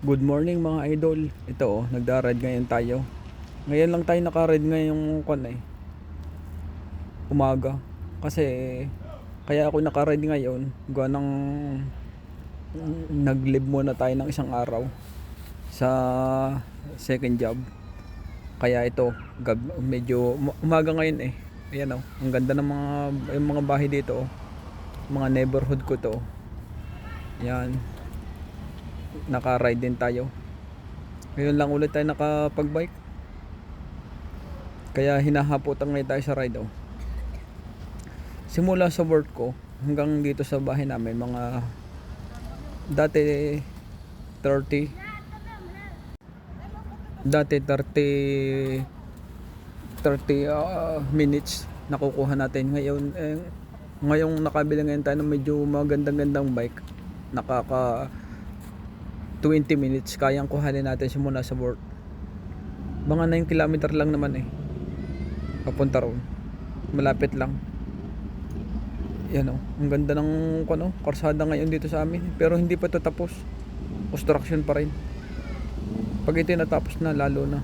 Good morning mga idol. Ito nagda-ride ngayon tayo. Ngayon lang tayo naka-ride ngayong umaga. Kasi kaya ako naka-ride ngayon, gawa ng nag-leave muna tayo ng isang araw sa second job. Kaya ito, medyo umaga ngayon eh. Ayan ang ganda ng mga bahay dito Mga neighborhood ko to. Yan. Naka-ride din tayo. Ngayon lang ulit tayo nakapag-bike. Kaya hinahapotan ngayon tayo sa ride Simula sa work ko hanggang dito sa bahay namin mga dati 30 minutes nakukuha natin. Ngayong nakabili ngayon tayo ng medyo magandang bike, nakaka 20 minutes kayang kuhanin natin simula sa work. Mga 9 kilometer lang naman papunta roon, malapit lang. Yan ang ganda ng karsada ngayon dito sa amin, pero hindi pa ito tapos, construction pa rin. Pag ito natapos na, lalo na.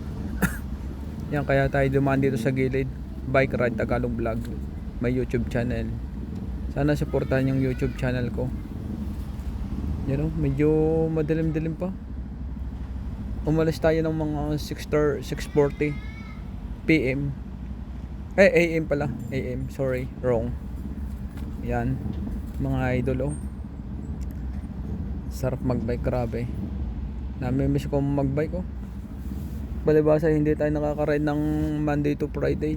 Yan, kaya tayo dumaan dito sa gilid. Bike Ride Tagalog Vlog, may YouTube channel. Sana supportahan yung YouTube channel ko. Yan medyo madilim-dilim pa. Umalis tayo ng mga 6:40 PM. AM pala. AM, sorry, wrong. Yan, mga idol sarap magbike, grabe. Namimiss ko magbike Palibasa hindi tayo nakaka-ride ng Monday to Friday.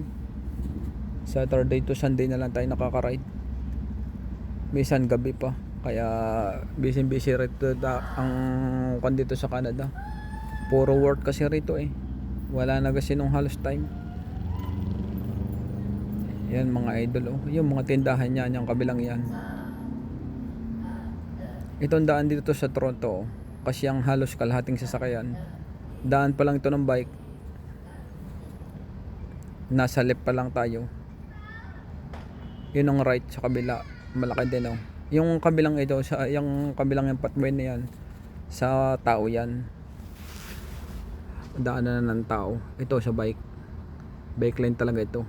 Saturday to Sunday na lang tayo nakaka-ride. Minsan gabi pa. Kaya busy rito ang dito sa Canada. Puro work kasi rito Wala na kasi nung halos time. Yan mga idol yung mga tindahan niya, yung kabilang yan. Itong daan dito sa Toronto kasi ang halos kalahating sasakyan. Daan pa lang ito ng bike. Nasa left pa lang tayo. Yun ang right sa kabila. Malaki din Yung kabilang yung kabilang yung pathway na yan, sa tao yan. Daanan na ng tao. Ito sa bike. Bike lane talaga ito.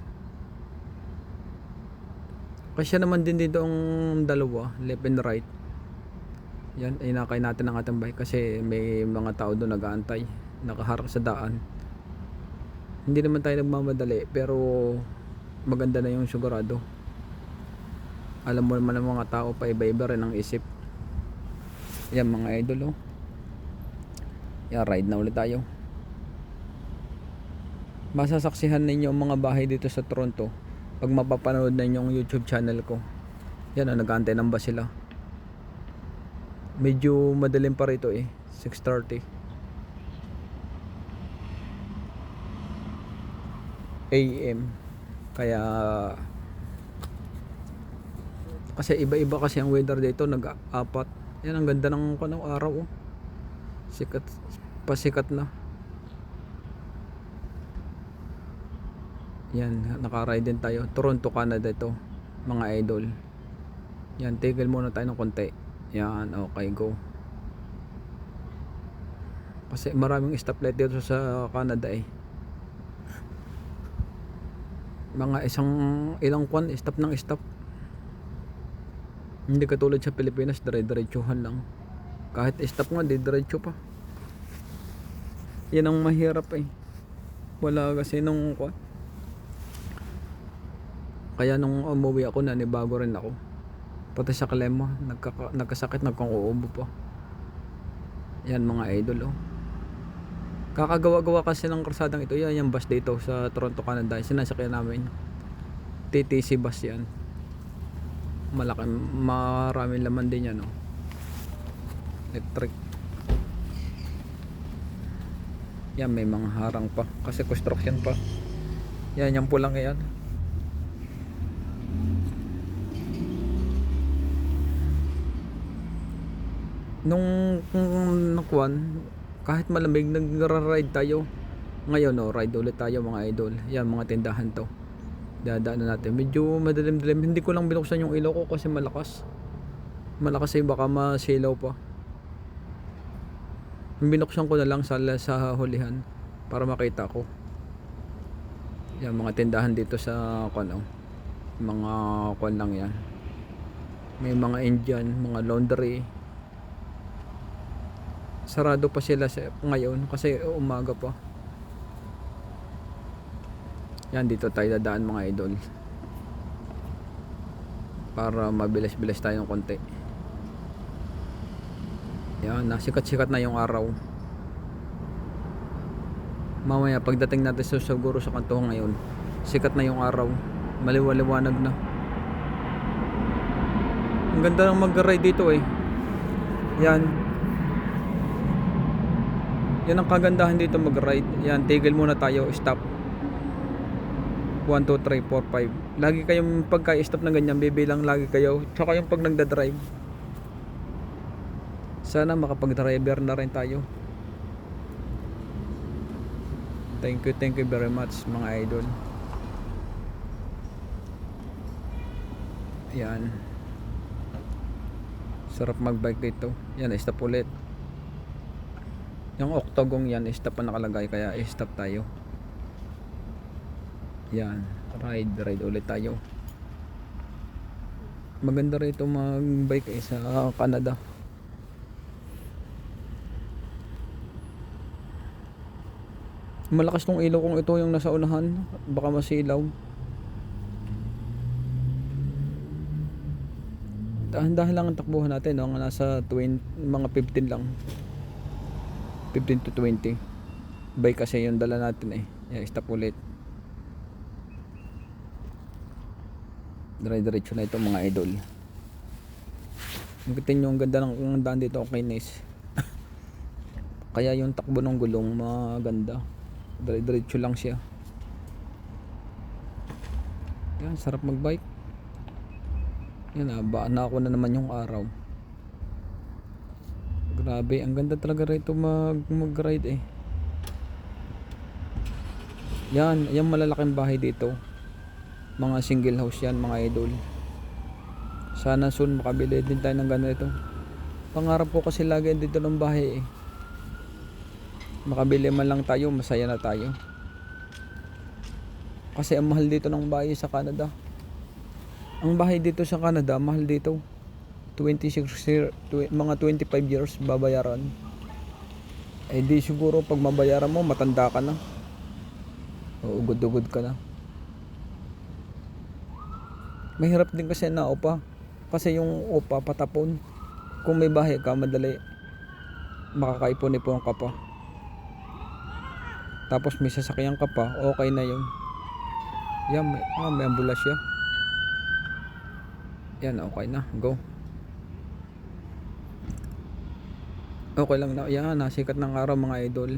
Kasi naman din dito ang dalawa, left and right. Yan, inakay natin ang ating bike kasi may mga tao doon nag-aantay, nakaharap sa daan. Hindi naman tayo nagmamadali, pero maganda na yung sigurado. Alam mo naman ng mga tao pa iba-iba rin ang isip. Yan mga idol Yan, ride na ulit tayo. Masasaksihan ninyo ang mga bahay dito sa Toronto pag mapapanood na yung YouTube channel ko. Yan nag-aantay ng bus sila. Medyo madilim pa rito 6:30 AM. Kaya kasi iba-iba kasi ang weather dito, nag-apat. Yan ang ganda ng araw Sikat, pasikat na. Yan, naka-ride din tayo. Toronto, Canada ito, mga idol. Yan, tigil muna tayo ng konti. Yan, okay, go. Kasi maraming stoplight dito sa Canada Mga ilang stop ng stop. Hindi katulad sa Pilipinas, dire-diretsuhan lang. Kahit stop nga, diretso pa. Yan ang mahirap Wala kasi nung Kaya nung umuwi ako, nanibago rin ako. Pati sa kalema, nagkasakit, nagkang-uubo pa. Yan mga idol Kakagawa-gawa kasi ng karsadang ito. Yan yung bus dito sa Toronto, Canada. Sinasakyan namin. TTC bus yan. Maraming laman din yan Electric. Yan, may mga harang pa kasi construction pa. Yan, yung pulang yan. Nung kahit malamig, nagra-ride tayo. Ngayon ride ulit tayo mga idol. Yan, mga tindahan to. Dadaanan natin. Medyo madilim-dilim. Hindi ko lang binuksan yung ilaw ko kasi malakas baka masilaw pa. Binuksan ko na lang sa hulihan para makita ko. Yan, mga tindahan dito sa kuno. Mga kuan lang yan. May mga Indian, mga laundry. Sarado pa sila ngayon kasi umaga pa. Yan, dito tayo dadaan mga idol. Para mabilis-bilis tayo ng konti. Yan, nasikat-sikat na yung araw. Mamaya pagdating natin siguro sa kanto ngayon, sikat na yung araw. Maliwaliwanag na. Ang ganda ng mag-ride dito eh. Yan. Yan ang kagandahan dito mag-ride. Yan, tigil muna tayo, stop. 1, 2, 3, 4, 5. Lagi kayong pagka-stop na ganyan, bibilang lagi kayo. Tsaka yung pag nagda-drive. Sana makapag-driver na rin tayo. Thank you very much mga idol. Yan. Sarap mag-bike dito. Yan, stop ulit. Yung octagon yan, stop pa nakalagay kaya stop tayo. Yan, ride ulit tayo. Maganda rito mag-bike sa Canada. Malakas tong ilaw kung ito yung nasa unahan, baka masilaw. Dahan-dahan lang ang takbuhan natin, no? Nasa 20, mga 15 lang. 15 to 20. Bike kasi yung dala natin eh. Yan, stop ulit. Diretso na ito mga idol. Ngiti nyo ang ganda ng daan dito, okay nice. Kaya yung takbo ng gulong maganda. Diretso lang siya. Yan, sarap magbike. Yan, baan na ako na naman yung araw. Grabe, ang ganda talaga rito mag-ride eh. Yan, yung malalaking bahay dito. Mga single house yan mga idol. Sana soon makabili din tayo ng ganito. Pangarap ko kasi lagi dito ng bahay eh. Makabili man lang tayo, masaya na tayo. Kasi ang mahal dito ng bahay sa Canada. Ang bahay dito sa Canada, mahal dito. 25 years babayaran. Eh di siguro pag mabayaran mo, matanda ka na. O ugod-ugod ka na. Mahirap din kasi na upa. Kasi yung upa patapon. Kung may bahay ka, madali makakaipon-ipon ka pa. Tapos may sasakyan ka pa, okay na yun. Yan, may ambulansya. Yan, okay na, go. Okay lang na, yan, nasikat ng araw mga idol.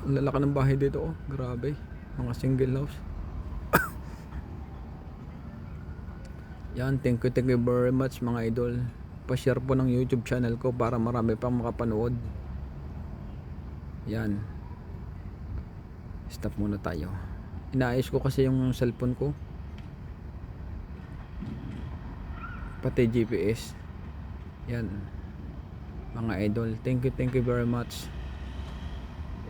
Ang lalaki ng bahay dito, oh, grabe. Mga single house. Yan, thank you very much mga idol. Pa-share po ng YouTube channel ko para marami pang makapanood. Yan. Stop muna tayo. Inaayos ko kasi yung cellphone ko. Pati GPS. Yan. Mga idol, thank you very much.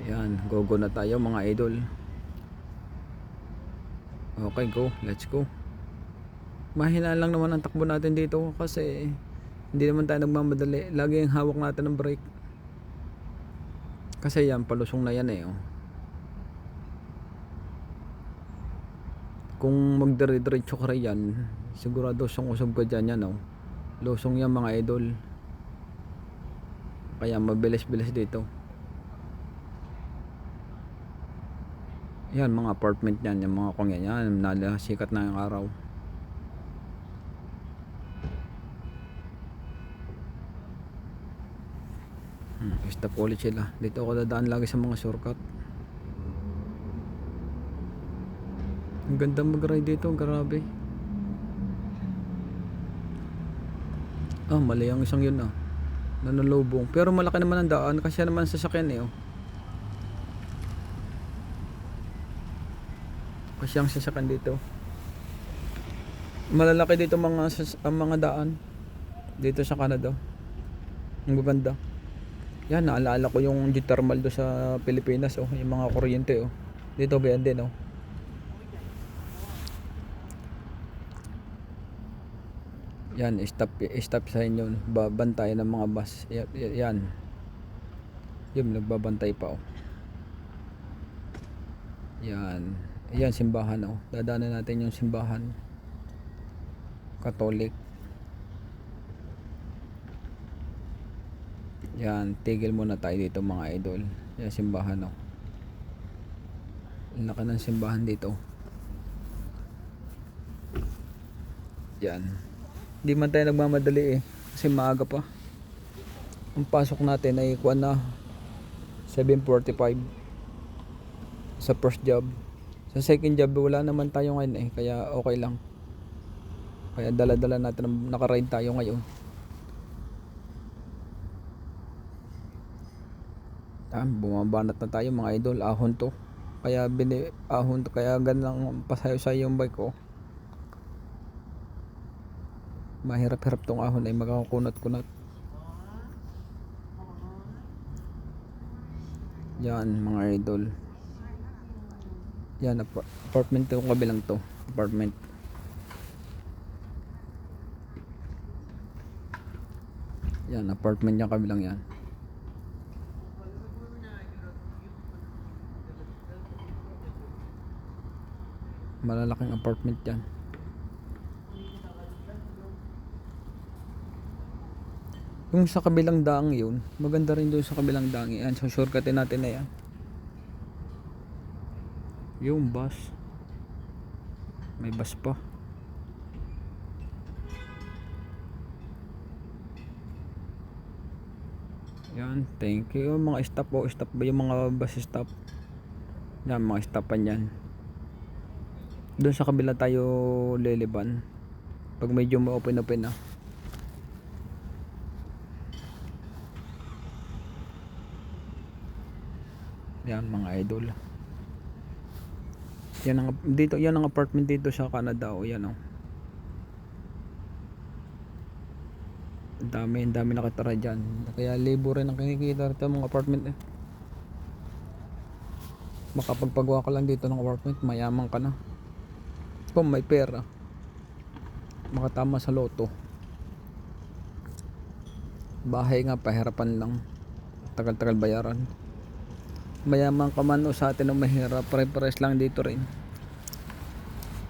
Yan, go na tayo mga idol. Okay, go. Let's go. Mahina lang naman ang takbo natin dito kasi hindi naman tayo nagmamadali. Lagi yung hawak natin ng brake. Kasi yan, palusong na yan eh. Oh. Kung magdire-diretso ka rin yan, sigurado usog ka dyan yan. Oh. Lusong yan mga idol. Kaya mabilis-bilis dito. Yan, mga apartment yan. Yung mga kong yan. Nalasikat na yung araw. Stop ulit sila. Dito ako dadaan lagi sa mga shortcut. Ang ganda mag-ride dito, grabe. Mali ang isang yun nanulubong. Pero malaki naman ang daan kasi naman sasakyan eh. Kasi ang sasakyan dito. Malalaki dito mga daan dito sa Canada. Ang maganda. Yan, naalala ko yung geothermal do sa Pilipinas, oh, yung mga kuryente, oh. Dito ganyan din, oh. Yan, stop sign yun. Babantay ng mga bus. Yan. Yung nagbabantay pa, oh. Yan. Yan, simbahan, oh. Dadaanan natin yung simbahan. Catholic. Yan, tigil muna tayo dito mga idol. Yan, simbahan, oh. Laki ng simbahan dito. Yan. Hindi man tayo nagmamadali eh. Kasi maaga pa. Ang pasok natin ay kuwan na 7:45 sa first job. Sa second job wala naman tayo ngayon eh. Kaya okay lang. Kaya dala-dala natin, nakaride tayo ngayon. Bumabanat na tayo mga idol. Ahon to. Kaya ahon to. Kaya ganang pasayo-sayo yung bike ko. Mahirap-hirap tong ahon ay magkakunat-kunat. Yan mga idol. Yan, apartment to, kabilang to. Apartment. Yan, apartment yung kabilang yan. Malalaking apartment yan. Yung sa kabilang daang yun, maganda rin doon sa kabilang daang yan. So shortcutin natin na yan. Yung bus. May bus pa. Yan, thank you. Mga stop o stop ba yung mga bus stop? Yan, mga stopan yan. Doon sa kabila tayo liliban. Pag medyo ma-open na. Yan mga idol. Yan ang apartment dito sa Canada, oh, yan, oh. Ang dami nakatira diyan. Kaya libo rin ang kinikita rito mga apartment eh. Makapagpagawa ka lang dito ng apartment, mayaman ka na. Kung may pera, makatama sa loto. Bahay nga pahirapan lang. Tagal-tagal bayaran. Mayaman ka man o sa atin ang mahirap, pare-pares lang dito rin.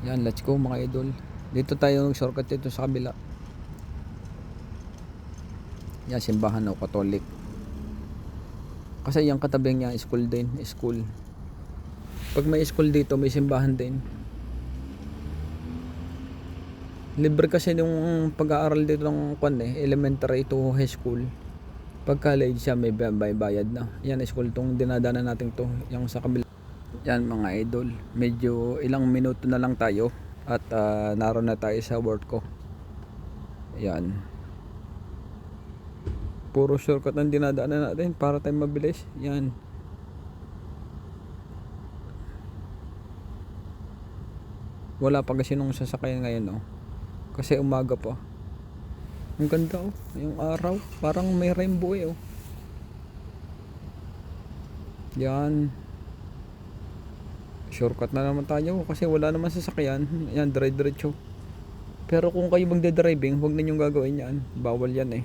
Yan, let's go mga idol. Dito tayo shortcut dito sa kabila. Yan, simbahan o Catholic. Kasi yung katabi niya school din, school. Pag may school dito, may simbahan din. Libre kasi yung pag-aaral dito ng elementary to high school. Pag college siya may bayad na. Yan, school tong dinadaanan natin to, yung sa kabila. Yan mga idol, medyo ilang minuto na lang tayo at naroon na tayo sa work ko. Yan. Puro shortcut ang dinadaanan natin para tayo mabilis. Yan. Wala pa kasi nung sasakyan ngayon, oh. Kasi umaga pa. Ang ganda, oh. Yung araw, parang may rainbow eh, oh. Yan. Shortcut na naman tayo kasi wala naman sasakyan. Yan, diretso. Pero kung kayo magde-driving, huwag ninyong gagawin yan. Bawal yan eh.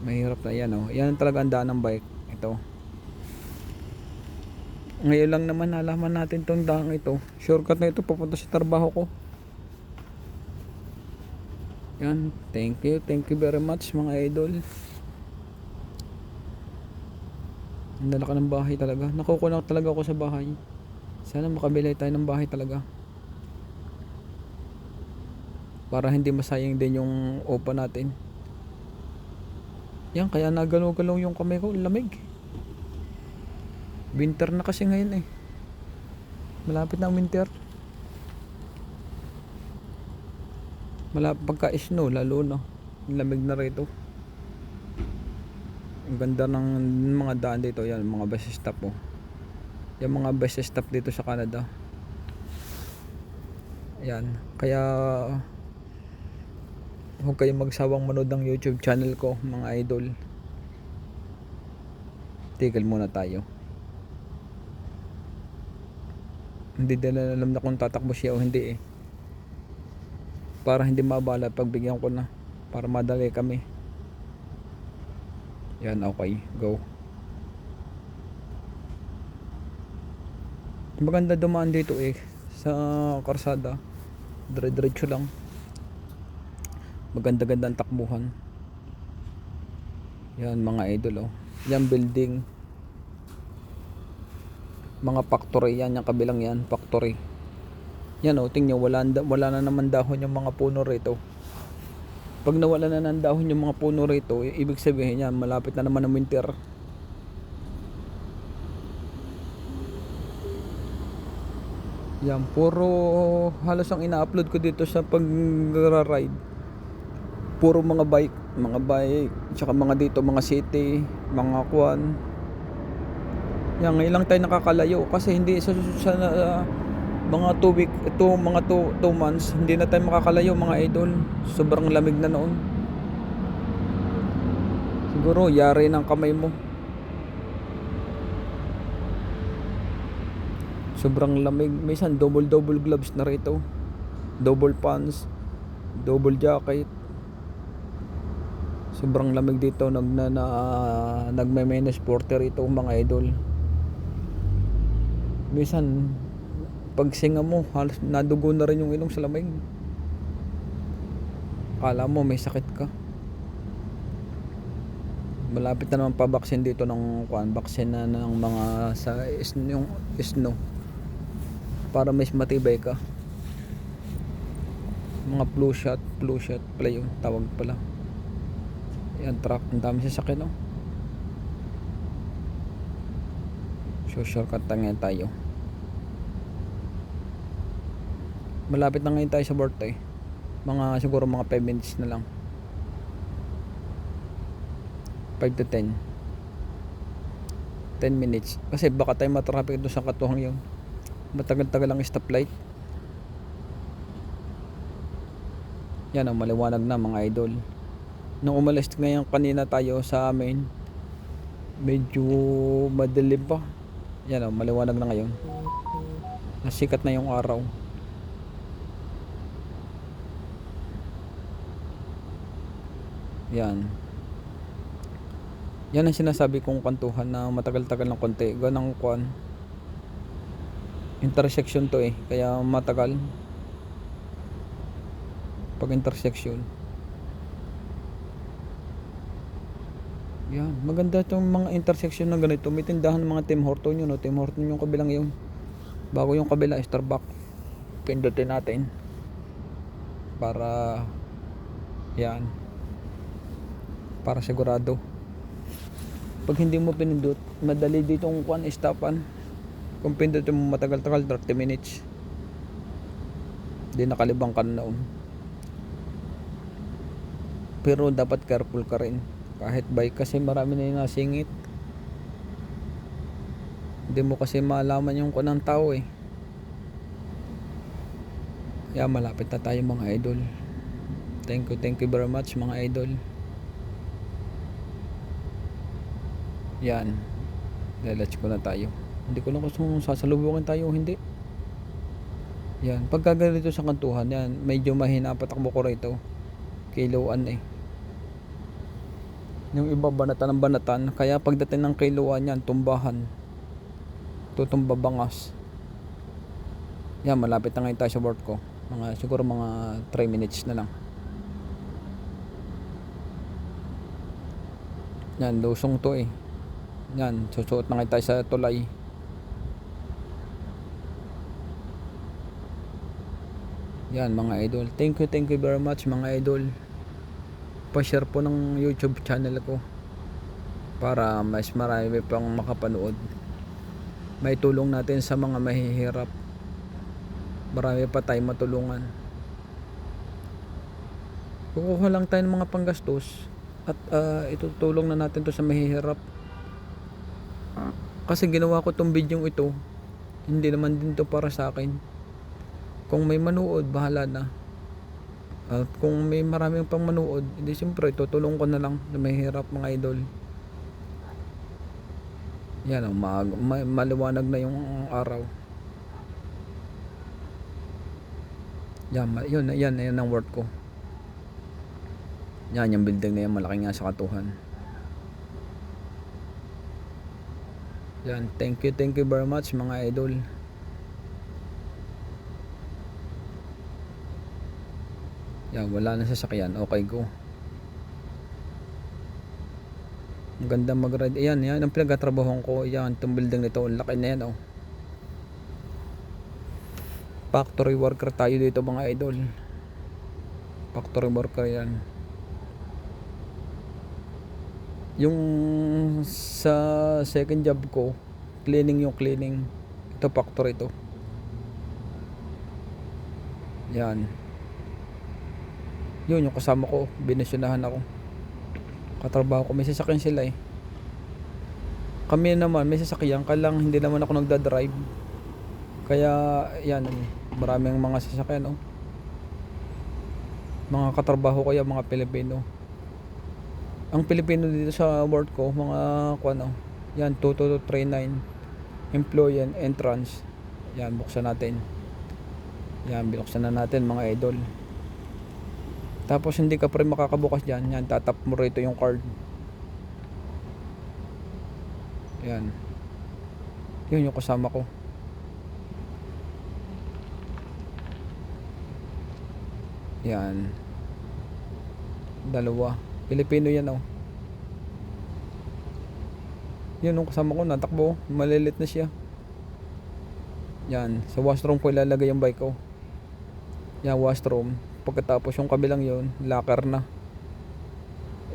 Mahirap na yan, oh. Yan talaga ang daan ng bike. Ito. Ngayon lang naman nalaman natin tong daan ito. Shortcut na ito papunta sa trabaho ko. Yan, thank you very much mga idol. Ang lalaki ng bahay talaga. Nakukulang talaga ako sa bahay. Sana makabili tayo ng bahay talaga. Para hindi masayang din yung upa natin. Yan, kaya nagalaw-galaw yung kamay ko, lamig. Winter na kasi ngayon eh. Malapit na ang winter. Pagka snow lalo na. Lamig na rito. Ang ganda ng mga daan dito. Yan, mga bus stop, oh. Yung mga bus stop dito sa Canada. Yan. Kaya Huwag kayong magsawang manood ng YouTube channel ko, mga idol. Tigil muna tayo. Hindi din alam na kung tatakbo siya o hindi eh. Para hindi mabala, pagbigyan ko na. Para madali kami. Yan, okay. Go. Maganda dumaan dito eh. Sa karsada. Dire-diretso lang. Maganda-ganda ang takbuhan. Yan mga idol oh. Yan building. Mga factory yan. Yung kabilang yan. Factory. Yan oh. Tingnan wala na naman dahon yung mga puno rito. Pag nawala na ng dahon yung mga puno rito, ibig sabihin yan, malapit na naman ang winter. Yan, puro halos ang ina-upload ko dito sa pag-ride. Puro mga bike, tsaka mga dito, mga city, mga kuan. Yan, ngayon lang tayo nakakalayo kasi hindi sa mga 2 months hindi na tayo makakalayo mga idol. Sobrang lamig na noon. Siguro yari ng kamay mo. Sobrang lamig. Minsan double gloves na rito. Double pants, double jacket. Sobrang lamig dito. Nagme-minus 40 rito mga idol. Minsan pag singa mo, halos nadugo na rin yung ilong sa lamig. Kala mo may sakit ka. Malapit na naman pa-vaccine dito ng vaccine na ng mga yung snow. Para mas matibay ka. Mga flu shot pala yun, tawag pala. Yan, truck, ang dami sasakyan, no? So, shortcut tayo. Malapit na ngayon tayo sa birthday. Siguro mga 5 minutes na lang. 5 to 10 minutes. Kasi baka tayo matraffic doon sa katuhang yun. Matagal-tagal ang stoplight. Yan ang maliwanag na mga idol. Nung umalis ngayon kanina tayo sa amin, medyo madilim pa. Yan ang maliwanag na ngayon. Nasikat na yung araw. Yan. Yan ang sinasabi kong kantuhan na matagal-tagal ng konti. Ganang kuan. Intersection to eh. Kaya matagal. Pag intersection. Yan. Maganda itong mga intersection na ganito. May tindahan ng mga Tim Horton yun. No? Tim Horton yung kabilang yun. Bago yung kabila, Starbucks. Pindutin natin. Para yan. Para sigurado. Pag hindi mo pinindot, madali ditong stopan. Kung pindutin mo matagal-tagal, 30 minutes. Hindi nakalibang ka na noon. Pero dapat careful ka rin. Kahit bike kasi marami na yung nasingit. Hindi mo kasi malaman yung kunang tao eh. Kaya malapit na tayo mga idol. Thank you very much mga idol. Yan. Let's go na tayo. Hindi ko lang kung sasalubungin tayo o hindi. Yan. Pagka ganito sa kantuhan, yan. Medyo mahina patakbo ko rito. Kiloan eh. Yung iba banatan ng banatan. Kaya pagdating ng kiloan yan, tumbahan. Tutumba bangas. Yan. Malapit na ngayon tayo sa work ko. Siguro mga 3 minutes na lang. Yan. Lusong to eh. Yan, susuot na ngayon tayo sa tulay. Yan mga idol. Thank you very much mga idol. Pa-share po ng YouTube channel ko para mas marami pang makapanood. May tulong natin sa mga mahihirap. Marami pa tayong matulungan. Kukuha lang tayo ng mga panggastos at itutulong na natin to sa mahihirap. Kasi ginawa ko tong video ito, hindi naman din to para sa akin. Kung may manood, bahala na. At kung may maraming pang manood, hindi siyempre tutulong ko na lang na may hirap mga idol. Yan o, maliwanag na yung araw. Yan, yan ang work ko. Yan, yung building na yan, malaki nga sa katuhan. Yan, thank you very much mga idol. Yan, wala na sasakyan, okay go. Ang ganda mag-ride. Yan ang pinagtatrabahoan ko. Yan, itong building nito, laki na yan oh. Factory worker tayo dito mga idol. Factory worker yan. Yung sa second job ko, cleaning. Ito factory ito. Yan. Yun yung kasama ko, binasyonahan ako. Katrabaho ko, may sasakyan sila eh. Kami naman may sasakyan, kalang hindi naman ako nagda-drive. Kaya yan, maraming mga sasakyan oh. Mga katrabaho ko yan, mga Pilipino. Ang Pilipino dito sa work ko, mga kuan oh. Yan, 2239 employee and entrance. Yan, buksan natin. Yan, binuksan na natin mga idol. Tapos hindi ka pa rin makakabukas dyan. Yan, tatap mo rito yung card. Yan. Yun yung kasama ko. Yan. Dalawa. Pilipino yan oh. Yun yung kasama ko, natakbo. Malilit na siya. Yan. Sa washroom ko ilalagay yung bike ko. Yan, washroom. Pagkatapos yung kabilang yun, locker na.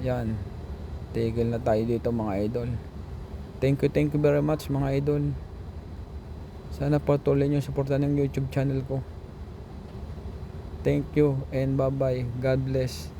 Yan. Tigil na tayo dito mga idol. Thank you very much mga idol. Sana patuloy nyo supportan ng YouTube channel ko. Thank you and bye bye. God bless.